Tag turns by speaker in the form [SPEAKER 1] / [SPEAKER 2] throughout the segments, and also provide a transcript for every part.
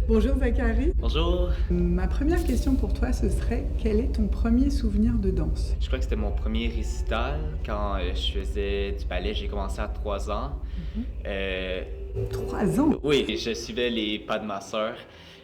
[SPEAKER 1] Bonjour Zachary.
[SPEAKER 2] Bonjour.
[SPEAKER 1] Ma première question pour toi, ce serait quel est ton premier souvenir de danse?
[SPEAKER 2] Je crois que c'était mon premier récital quand je faisais du ballet. J'ai commencé à 3 ans. Euh,
[SPEAKER 1] 3 ans?
[SPEAKER 2] oui, je suivais les pas de ma sœur.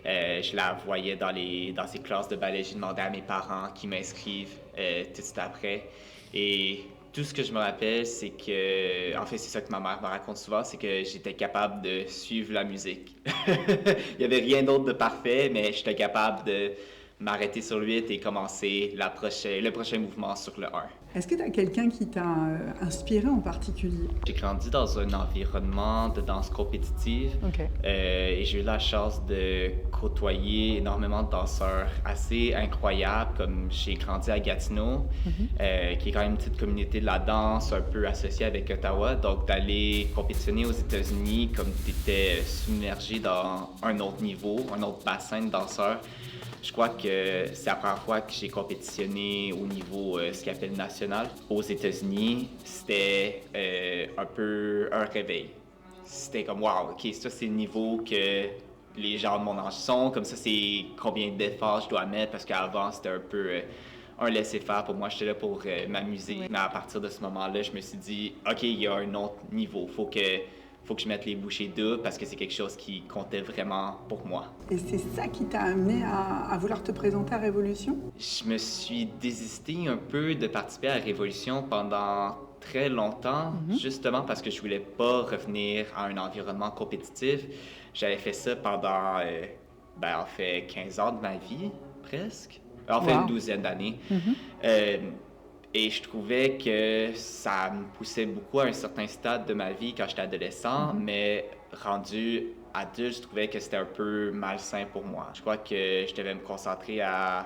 [SPEAKER 2] Je la voyais dans ses classes de ballet. J'ai demandé à mes parents qui m'inscrivent tout de suite après. Et tout ce que je me rappelle, c'est que, en fait, c'est ça que ma mère me raconte souvent, c'est que j'étais capable de suivre la musique. Il n'y avait rien d'autre de parfait, mais j'étais capable de m'arrêter sur le 8 et commencer le prochain mouvement sur le 1.
[SPEAKER 1] Est-ce que tu as quelqu'un qui t'a inspiré en particulier?
[SPEAKER 2] J'ai grandi dans un environnement de danse compétitive
[SPEAKER 1] Ok.
[SPEAKER 2] et j'ai eu la chance de côtoyer énormément de danseurs assez incroyables, comme j'ai grandi à Gatineau, qui est quand même une petite communauté de la danse un peu associée avec Ottawa. Donc d'aller compétitionner aux États-Unis comme tu étais submergé dans un autre niveau, un autre bassin de danseurs. Je crois que c'est la première fois que j'ai compétitionné au niveau ce qu'on appelle national. Aux États-Unis, c'était un peu un réveil. C'était comme, wow, OK, ça c'est le niveau que les gens de mon âge sont. Comme ça, c'est combien d'efforts je dois mettre parce qu'avant, c'était un peu un laisser-faire pour moi. J'étais là pour m'amuser.
[SPEAKER 1] Oui.
[SPEAKER 2] Mais à partir de ce moment-là, je me suis dit, OK, il y a un autre niveau. Faut que je mette les bouchées doubles parce que c'est quelque chose qui comptait vraiment pour moi.
[SPEAKER 1] Et c'est ça qui t'a amené à vouloir te présenter à Révolution?
[SPEAKER 2] Je me suis désisté un peu de participer à la Révolution pendant très longtemps, justement parce que je voulais pas revenir à un environnement compétitif. J'avais fait ça pendant, en fait, 15 ans de ma vie, presque. En fait, une
[SPEAKER 1] Wow.
[SPEAKER 2] douzaine d'années. Euh, et je trouvais que ça me poussait beaucoup à un certain stade de ma vie quand j'étais adolescent, mais rendu adulte, je trouvais que c'était un peu malsain pour moi. Je crois que je devais me concentrer à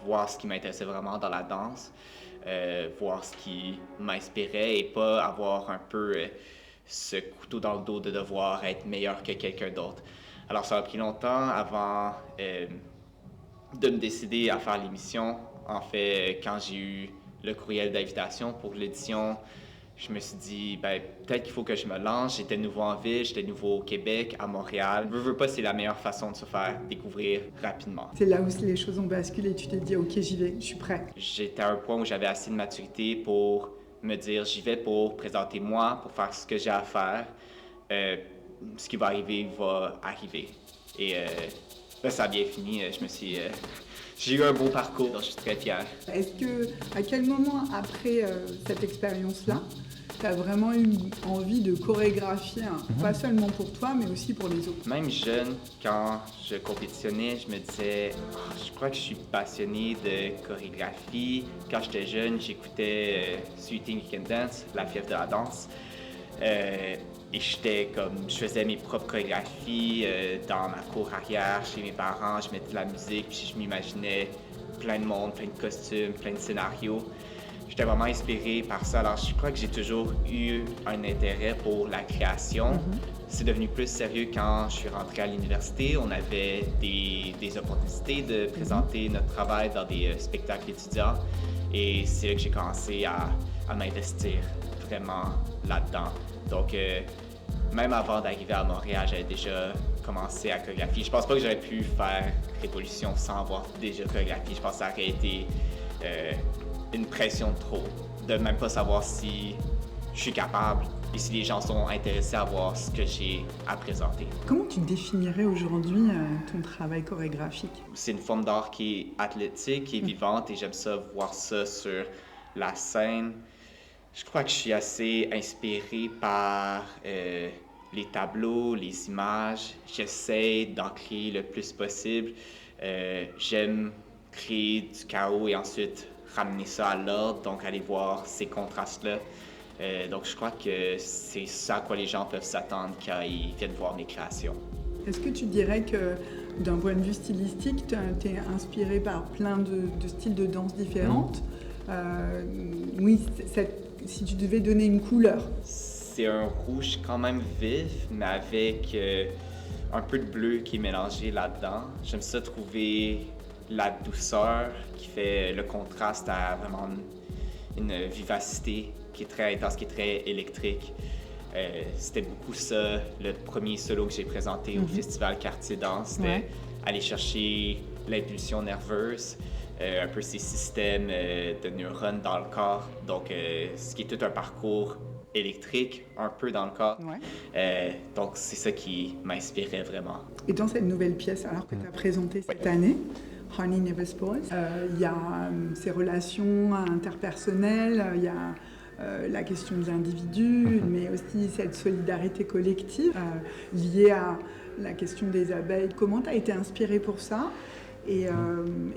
[SPEAKER 2] voir ce qui m'intéressait vraiment dans la danse, voir ce qui m'inspirait et pas avoir un peu ce couteau dans le dos de devoir être meilleur que quelqu'un d'autre. Alors ça a pris longtemps avant de me décider à faire l'émission. En fait, quand j'ai eu le courriel d'invitation pour l'édition, je me suis dit, peut-être qu'il faut que je me lance. J'étais nouveau en ville, j'étais nouveau au Québec, à Montréal. Veux pas, c'est la meilleure façon de se faire découvrir rapidement.
[SPEAKER 1] C'est là où les choses ont basculé et tu t'es dit ok, j'y vais, je suis prêt.
[SPEAKER 2] J'étais à un point où j'avais assez de maturité pour me dire, j'y vais pour présenter moi, pour faire ce que j'ai à faire. Ce qui va arriver. Et là, ça a bien fini. J'ai eu un beau parcours, donc je suis très fier.
[SPEAKER 1] À quel moment après cette expérience-là, tu as vraiment eu envie de chorégraphier, pas seulement pour toi, mais aussi pour les autres?
[SPEAKER 2] Même jeune, quand je compétitionnais, je me disais, je crois que je suis passionné de chorégraphie. Quand j'étais jeune, j'écoutais Sweet Thing You Can Dance, La fièvre de la danse. Et je faisais mes propres chorégraphies dans ma cour arrière, chez mes parents, je mettais de la musique, puis je m'imaginais plein de monde, plein de costumes, plein de scénarios. J'étais vraiment inspiré par ça. Alors, je crois que j'ai toujours eu un intérêt pour la création. C'est devenu plus sérieux quand je suis rentré à l'université. On avait des opportunités de présenter notre travail dans des spectacles étudiants. Et c'est là que j'ai commencé à m'investir vraiment là-dedans. Donc, même avant d'arriver à Montréal, j'avais déjà commencé à chorégraphier. Je pense pas que j'aurais pu faire Révolution sans avoir déjà chorégraphié. Je pense que ça aurait été une pression de trop, de même pas savoir si je suis capable et si les gens sont intéressés à voir ce que j'ai à présenter.
[SPEAKER 1] Comment tu définirais aujourd'hui ton travail chorégraphique?
[SPEAKER 2] C'est une forme d'art qui est athlétique, qui est vivante et j'aime ça voir ça sur la scène. Je crois que je suis assez inspiré par les tableaux, les images. J'essaie d'en créer le plus possible. J'aime créer du chaos et ensuite ramener ça à l'ordre, donc aller voir ces contrastes-là. Donc je crois que c'est ça à quoi les gens peuvent s'attendre quand ils viennent voir mes créations.
[SPEAKER 1] Est-ce que tu dirais que d'un point de vue stylistique, tu es inspiré par plein de styles de danse différentes? Oui, si tu devais donner une couleur.
[SPEAKER 2] C'est un rouge quand même vif, mais avec un peu de bleu qui est mélangé là-dedans. J'aime ça trouver la douceur qui fait le contraste à vraiment une vivacité qui est très intense, qui est très électrique. C'était beaucoup ça, le premier solo que j'ai présenté au Festival Quartier Danse. C'était aller chercher l'impulsion nerveuse, un peu ces systèmes de neurones dans le corps. Donc, ce qui est tout un parcours électrique, un peu dans le corps. Donc, c'est ça qui m'inspirait vraiment.
[SPEAKER 1] Et dans cette nouvelle pièce, alors que tu as présentée cette année, Honey Never Spoils, il y a ces relations interpersonnelles, il y a la question de l'individu, mais aussi cette solidarité collective liée à la question des abeilles. Comment tu as été inspirée pour ça ? Et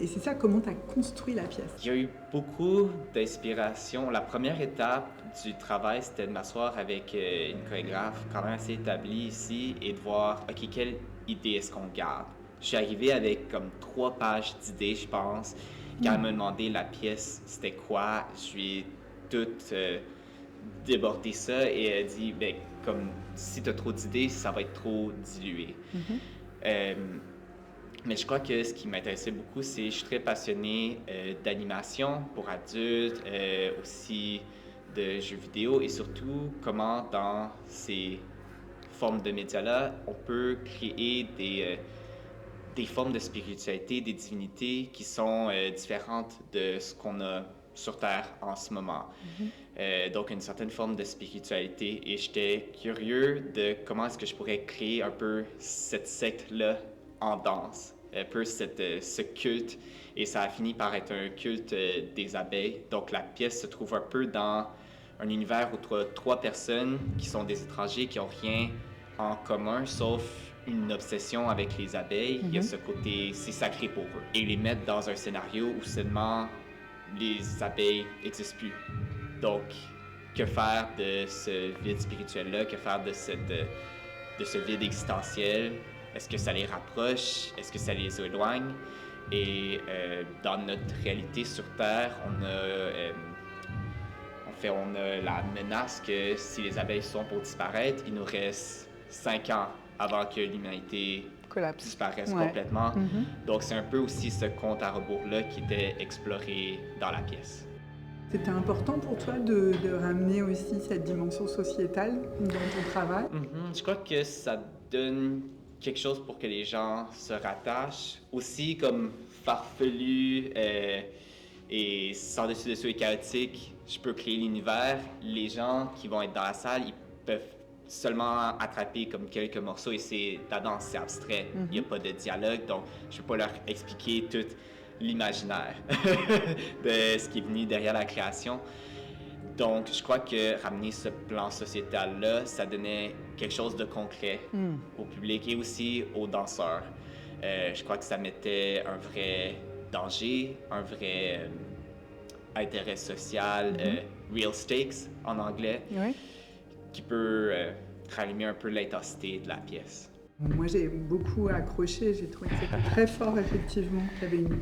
[SPEAKER 1] c'est ça, comment tu as construit la pièce?
[SPEAKER 2] Il y a eu beaucoup d'inspiration. La première étape du travail, c'était de m'asseoir avec une chorégraphe quand même assez établie ici et de voir, OK, quelle idée est-ce qu'on garde? Je suis arrivé avec comme 3 pages d'idées, je pense. Quand elle m'a demandé la pièce, c'était quoi, je lui ai tout débordé ça et elle a dit, ben, comme si tu as trop d'idées, ça va être trop dilué. Mais je crois que ce qui m'intéressait beaucoup, c'est je suis très passionné d'animation pour adultes, aussi de jeux vidéo et surtout comment dans ces formes de médias-là, on peut créer des formes de spiritualité, des divinités qui sont différentes de ce qu'on a sur Terre en ce moment. Donc, une certaine forme de spiritualité. Et j'étais curieux de comment est-ce que je pourrais créer un peu cette secte-là en danse, un peu ce culte. Et ça a fini par être un culte des abeilles. Donc, la pièce se trouve un peu dans un univers où tu as 3 personnes qui sont des étrangers, qui n'ont rien en commun, sauf une obsession avec les abeilles. Il y a ce côté, c'est sacré pour eux. Et les mettre dans un scénario où seulement les abeilles n'existent plus. Donc, que faire de ce vide spirituel-là? Que faire de ce vide existentiel? Est-ce que ça les rapproche? Est-ce que ça les éloigne? Et dans notre réalité sur Terre, on a la menace que si les abeilles sont pour disparaître, il nous reste 5 ans avant que l'humanité disparaisse complètement. Donc, c'est un peu aussi ce compte à rebours-là qui était exploré dans la pièce.
[SPEAKER 1] C'était important pour toi de ramener aussi cette dimension sociétale dans ton travail?
[SPEAKER 2] Je crois que ça donne quelque chose pour que les gens se rattachent. Aussi, comme farfelu et sans dessus et chaotique, je peux créer l'univers. Les gens qui vont être dans la salle, ils peuvent seulement attraper comme quelques morceaux et c'est la danse, c'est abstrait. Il n'y a pas de dialogue, donc je ne peux pas leur expliquer tout l'imaginaire de ce qui est venu derrière la création. Donc, je crois que ramener ce plan sociétal-là, ça donnait quelque chose de concret au public et aussi aux danseurs. Je crois que ça mettait un vrai danger, un vrai intérêt social, real stakes en anglais, qui peut rallumer un peu l'intensité de la pièce.
[SPEAKER 1] Moi, j'ai beaucoup accroché, j'ai trouvé que c'était très fort, effectivement, qu'il y avait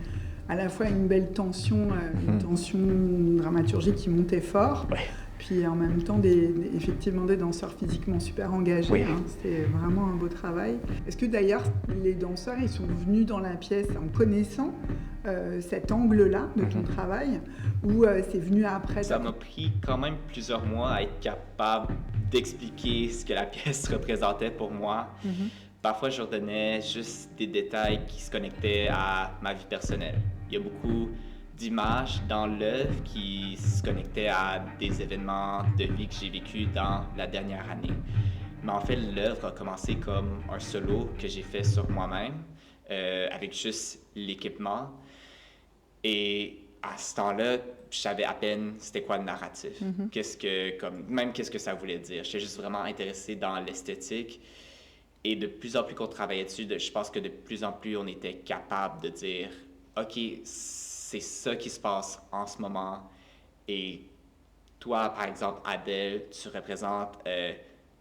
[SPEAKER 1] à la fois une belle tension, une tension dramaturgique qui montait fort, puis en même temps, effectivement, des danseurs physiquement super engagés. C'était vraiment un beau travail. Est-ce que d'ailleurs, les danseurs, ils sont venus dans la pièce en connaissant cet angle-là de ton travail, ou c'est venu après?
[SPEAKER 2] Ça m'a pris quand même plusieurs mois à être capable d'expliquer ce que la pièce représentait pour moi. Parfois, je leur donnais juste des détails qui se connectaient à ma vie personnelle. Il y a beaucoup d'images dans l'œuvre qui se connectaient à des événements de vie que j'ai vécu dans la dernière année. Mais en fait, l'œuvre a commencé comme un solo que j'ai fait sur moi-même, avec juste l'équipement. Et à ce temps-là, je savais à peine c'était quoi le narratif, qu'est-ce que ça voulait dire. J'étais juste vraiment intéressé dans l'esthétique. Et de plus en plus qu'on travaillait dessus, je pense que de plus en plus on était capable de dire « OK, c'est ça qui se passe en ce moment. » Et toi, par exemple, Adèle, tu représentes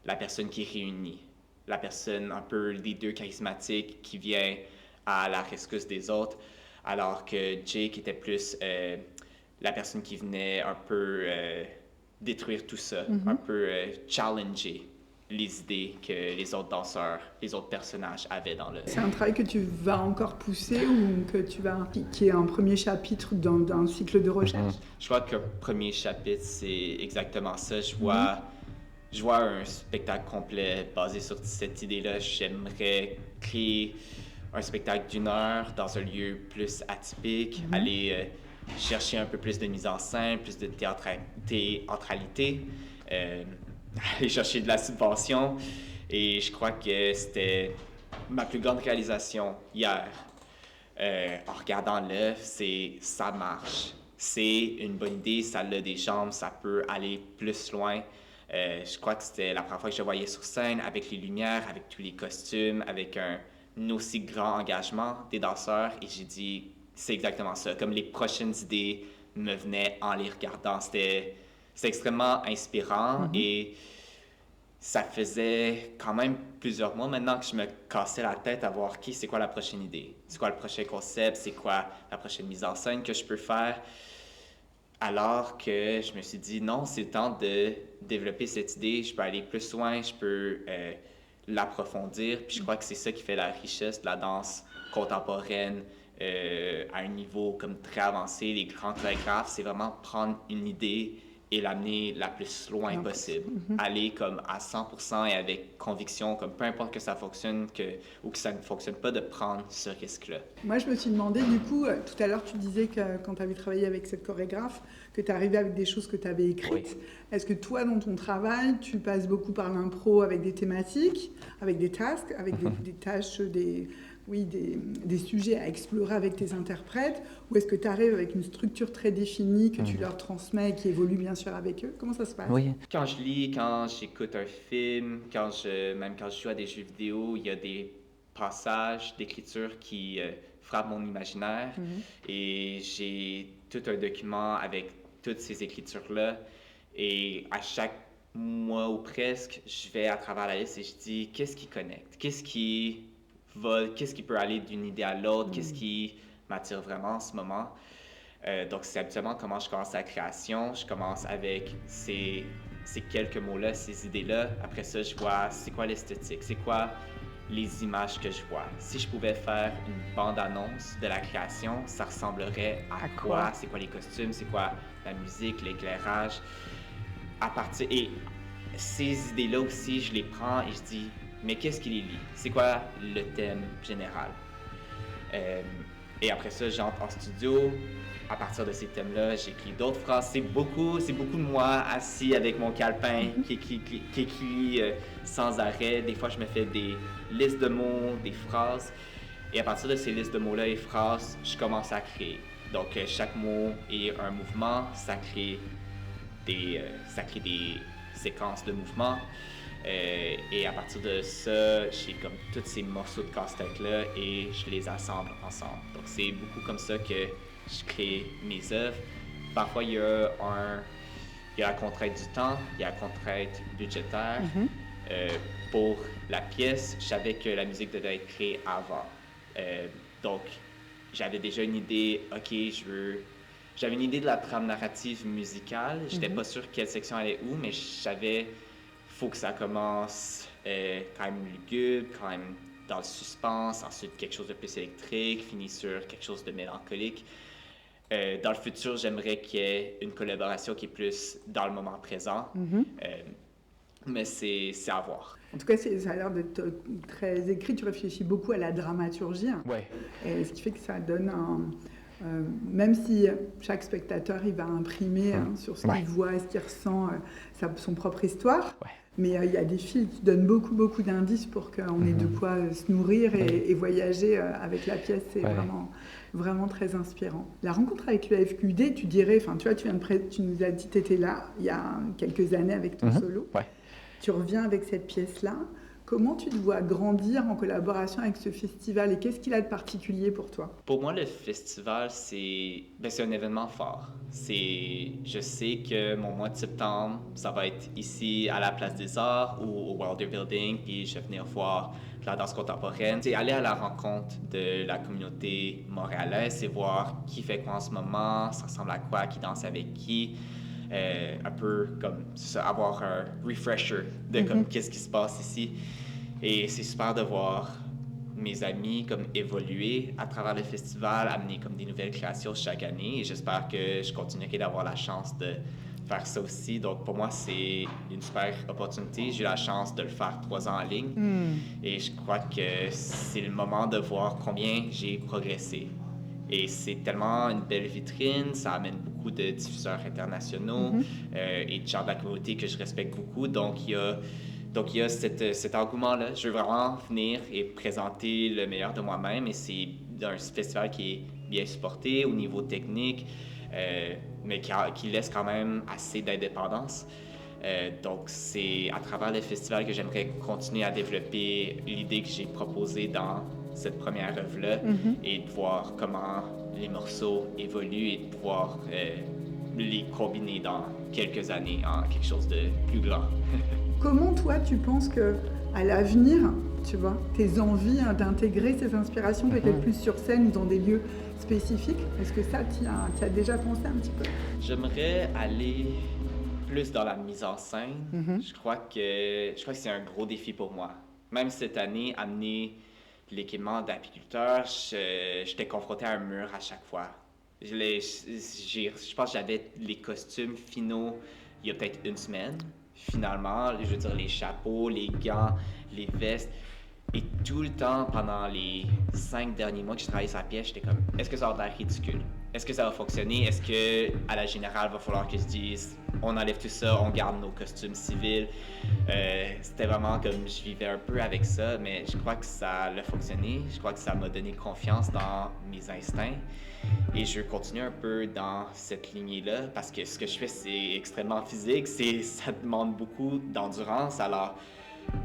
[SPEAKER 2] la personne qui réunit, la personne un peu leader charismatique qui vient à la rescousse des autres, alors que Jake était plus la personne qui venait un peu détruire tout ça, un peu challenger les idées que les autres danseurs, les autres personnages avaient dans l'œuvre.
[SPEAKER 1] C'est un travail que tu vas encore pousser ou qui est un premier chapitre d'un cycle de recherche?
[SPEAKER 2] Je crois que le premier chapitre, c'est exactement ça. Je vois je vois un spectacle complet basé sur cette idée-là. J'aimerais créer un spectacle d'1 heure dans un lieu plus atypique, aller chercher un peu plus de mise en scène, plus de théâtralité, aller chercher de la subvention. Et je crois que c'était ma plus grande réalisation hier. En regardant l'œuvre, c'est ça marche. C'est une bonne idée, ça a des jambes, ça peut aller plus loin. Je crois que c'était la première fois que je le voyais sur scène, avec les lumières, avec tous les costumes, avec un aussi grand engagement des danseurs. Et j'ai dit, c'est exactement ça. Comme les prochaines idées me venaient en les regardant. C'était extrêmement inspirant et ça faisait quand même plusieurs mois maintenant que je me cassais la tête à voir c'est quoi la prochaine idée, c'est quoi le prochain concept, c'est quoi la prochaine mise en scène que je peux faire. Alors que je me suis dit, non, c'est le temps de développer cette idée, je peux aller plus loin, je peux l'approfondir. Puis je crois que c'est ça qui fait la richesse de la danse contemporaine à un niveau comme très avancé. Les grands chorégraphes, c'est vraiment prendre une idée et l'amener la plus loin possible. Aller comme à 100% et avec conviction, comme peu importe que ça fonctionne ou que ça ne fonctionne pas, de prendre ce risque-là.
[SPEAKER 1] Moi, je me suis demandé, du coup, tout à l'heure, tu disais que quand tu avais travaillé avec cette chorégraphe, que tu arrivais avec des choses que tu avais écrites. Oui. Est-ce que toi, dans ton travail, tu passes beaucoup par l'impro avec des thématiques, avec des tasks, avec des tâches, des sujets à explorer avec tes interprètes, ou est-ce que tu arrives avec une structure très définie que tu leur transmets et qui évolue bien sûr avec eux? Comment ça se passe?
[SPEAKER 2] Oui. Quand je lis, quand j'écoute un film, même quand je joue à des jeux vidéo, il y a des passages d'écriture qui frappent mon imaginaire et j'ai tout un document avec toutes ces écritures-là et à chaque mois ou presque, je vais à travers la liste et je dis qu'est-ce qui connecte, qu'est-ce qui peut aller d'une idée à l'autre, qu'est-ce qui m'attire vraiment en ce moment. Donc, c'est habituellement comment je commence la création. Je commence avec ces quelques mots-là, ces idées-là. Après ça, je vois c'est quoi l'esthétique, c'est quoi les images que je vois. Si je pouvais faire une bande-annonce de la création, ça ressemblerait à quoi? C'est quoi les costumes? C'est quoi la musique, l'éclairage? Et ces idées-là aussi, je les prends et je dis mais qu'est-ce qui les lie? C'est quoi le thème général? Et après ça, j'entre en studio. À partir de ces thèmes-là, j'écris d'autres phrases. C'est beaucoup de moi assis avec mon calepin qui écrit sans arrêt. Des fois, je me fais des listes de mots, des phrases. Et à partir de ces listes de mots-là et phrases, je commence à créer. Donc, chaque mot est un mouvement. Ça crée des séquences de mouvements. Et à partir de ça, j'ai comme tous ces morceaux de casse-tête-là et je les assemble ensemble. Donc, c'est beaucoup comme ça que je crée mes œuvres. Parfois, il y a la contrainte du temps, il y a la contrainte budgétaire. Pour la pièce, je savais que la musique devait être créée avant. Donc, j'avais déjà une idée, j'avais une idée de la trame narrative musicale. Je n'étais pas sûr quelle section allait où, mais je savais faut que ça commence quand même lugubre, quand même dans le suspense, ensuite quelque chose de plus électrique, finit sur quelque chose de mélancolique. Dans le futur, j'aimerais qu'il y ait une collaboration qui est plus dans le moment présent, mais c'est à voir.
[SPEAKER 1] En tout cas, ça a l'air d'être très écrit. Tu réfléchis beaucoup à la dramaturgie, et ce qui fait que ça donne même si chaque spectateur il va imprimer sur ce qu'il voit, ce qu'il ressent, son propre histoire, mais il y a des fils qui donnent beaucoup d'indices pour qu'on ait de quoi se nourrir et voyager avec la pièce. C'est vraiment très inspirant. La rencontre avec l'EFQD, tu dirais, tu vois, tu nous as dit que tu étais là il y a quelques années avec ton solo. Tu reviens avec cette pièce-là. Comment tu te vois grandir en collaboration avec ce festival et qu'est-ce qu'il a de particulier pour toi?
[SPEAKER 2] Pour moi, le festival, c'est un événement fort. Je sais que mon mois de septembre, ça va être ici à la Place des Arts ou au Wilder Building, puis je vais venir voir la danse contemporaine. C'est aller à la rencontre de la communauté montréalaise et voir qui fait quoi en ce moment, ça ressemble à quoi, qui danse avec qui. Un peu comme ça, avoir un refresher de comme qu'est-ce qui se passe ici. Et c'est super de voir mes amis comme évoluer à travers le festival, amener comme des nouvelles créations chaque année. Et j'espère que je continuerai d'avoir la chance de faire ça aussi. Donc, pour moi, c'est une super opportunité. J'ai eu la chance de le faire 3 ans en ligne. Et je crois que c'est le moment de voir combien j'ai progressé. Et c'est tellement une belle vitrine, ça amène beaucoup de diffuseurs internationaux et de gens de la communauté que je respecte beaucoup. Donc, il y a cet engouement-là. Je veux vraiment venir et présenter le meilleur de moi-même. Et c'est un festival qui est bien supporté au niveau technique, mais qui laisse quand même assez d'indépendance. Donc, c'est à travers le festival que j'aimerais continuer à développer l'idée que j'ai proposée dans cette première œuvre-là et de voir comment les morceaux évoluent et de pouvoir les combiner dans quelques années en quelque chose de plus grand.
[SPEAKER 1] Comment toi tu penses que à l'avenir, tu vois, tes envies d'intégrer ces inspirations peut-être plus sur scène ou dans des lieux spécifiques, est-ce que ça tu as déjà pensé un petit peu?
[SPEAKER 2] J'aimerais aller plus dans la mise en scène. Je crois que c'est un gros défi pour moi. Même cette année, amener l'équipement d'apiculteur, j'étais confronté à un mur à chaque fois. Je pense que j'avais les costumes finaux il y a peut-être une semaine. Finalement, je veux dire, les chapeaux, les gants, les vestes. Et tout le temps, pendant les 5 derniers mois que j'ai travaillé sur la pièce, j'étais comme, est-ce que ça va être ridicule? Est-ce que ça va fonctionner? Est-ce que à la générale, il va falloir que je dise, on enlève tout ça, on garde nos costumes civils? C'était vraiment comme, je vivais un peu avec ça, mais je crois que ça a fonctionné. Je crois que ça m'a donné confiance dans mes instincts. Et je continue un peu dans cette lignée-là, parce que ce que je fais, c'est extrêmement physique. Ça demande beaucoup d'endurance. Alors,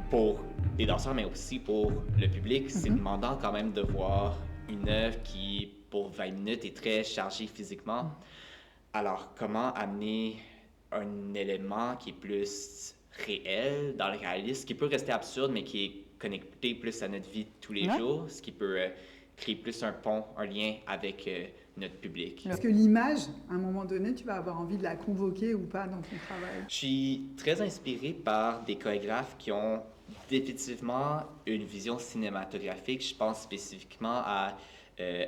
[SPEAKER 2] pour les danseurs, mais aussi pour le public, c'est demandant quand même de voir une œuvre qui, pour 20 minutes, est très chargée physiquement. Alors, comment amener un élément qui est plus réel, dans le réalisme, qui peut rester absurde, mais qui est connecté plus à notre vie de tous les jours, ce qui peut créer plus un pont, un lien avec notre public.
[SPEAKER 1] Est-ce que l'image, à un moment donné, tu vas avoir envie de la convoquer ou pas dans ton travail?
[SPEAKER 2] Je suis très inspiré par des chorégraphes qui ont définitivement une vision cinématographique. Je pense spécifiquement à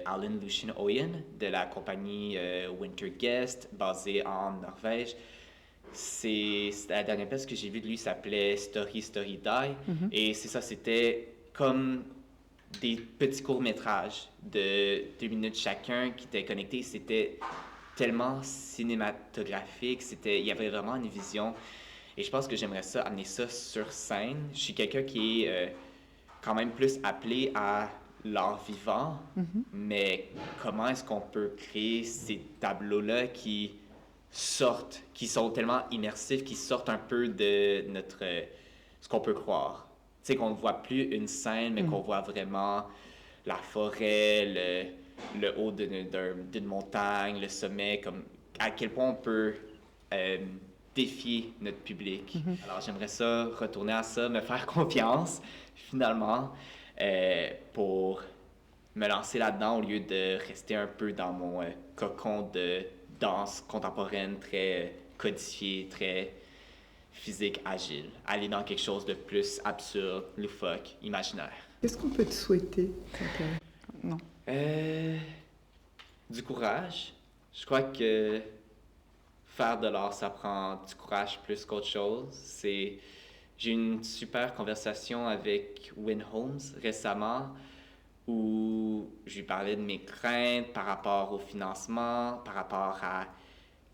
[SPEAKER 2] Alan Lucien Oyen de la compagnie Winter Guest, basée en Norvège. C'est la dernière pièce que j'ai vue de lui s'appelait Story, Story, Die. Et c'est ça, c'était comme des petits courts-métrages de 2 minutes chacun qui étaient connectés. C'était tellement cinématographique, il y avait vraiment une vision. Et je pense que j'aimerais ça, amener ça sur scène. Je suis quelqu'un qui est quand même plus appelé à l'art vivant, mais comment est-ce qu'on peut créer ces tableaux-là qui sont tellement immersifs, qui sortent un peu de ce qu'on peut croire. Tu sais, qu'on ne voit plus une scène, mais qu'on voit vraiment la forêt, le haut d'une montagne, le sommet, comme à quel point on peut défier notre public. Alors j'aimerais ça, retourner à ça, me faire confiance, finalement, pour me lancer là-dedans au lieu de rester un peu dans mon cocon de danse contemporaine très codifiée, très physique, agile. Aller dans quelque chose de plus absurde, loufoque, imaginaire.
[SPEAKER 1] Qu'est-ce qu'on peut te souhaiter? Non.
[SPEAKER 2] Du courage. Je crois que faire de l'art, ça prend du courage plus qu'autre chose. J'ai eu une super conversation avec Win Holmes récemment où je lui parlais de mes craintes par rapport au financement, par rapport à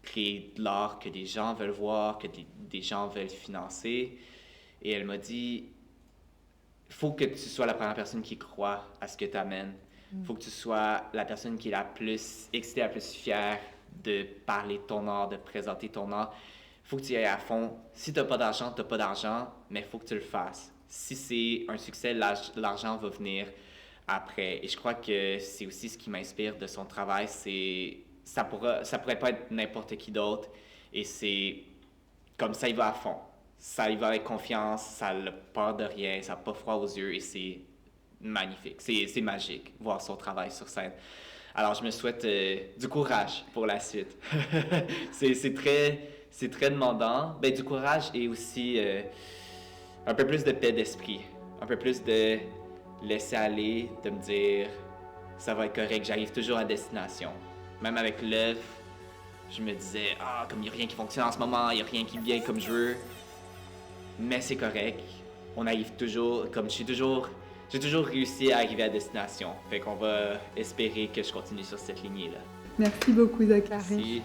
[SPEAKER 2] créer de l'art que des gens veulent voir, que des gens veulent financer. Et elle m'a dit, il faut que tu sois la première personne qui croit à ce que tu amènes. Il faut que tu sois la personne qui est la plus excitée, la plus fière de parler de ton art, de présenter ton art. Il faut que tu y ailles à fond. Si tu n'as pas d'argent, tu n'as pas d'argent, mais il faut que tu le fasses. Si c'est un succès, l'argent va venir après. Et je crois que c'est aussi ce qui m'inspire de son travail. Ça pourrait pas être n'importe qui d'autre. Et c'est comme ça, il va à fond. Ça y va avec confiance, ça n'a peur de rien, ça n'a pas froid aux yeux et c'est magnifique. C'est magique, voir son travail sur scène. Alors, je me souhaite du courage pour la suite. c'est très demandant. Ben, du courage et aussi un peu plus de paix d'esprit. Un peu plus de laisser aller, de me dire ça va être correct, j'arrive toujours à destination. Même avec l'œuvre, je me disais, comme il n'y a rien qui fonctionne en ce moment, il n'y a rien qui vient comme je veux. Mais c'est correct. On arrive toujours, comme j'ai toujours réussi à arriver à destination. Fait qu'on va espérer que je continue sur cette lignée-là.
[SPEAKER 1] Merci beaucoup, Zachary.
[SPEAKER 2] Merci.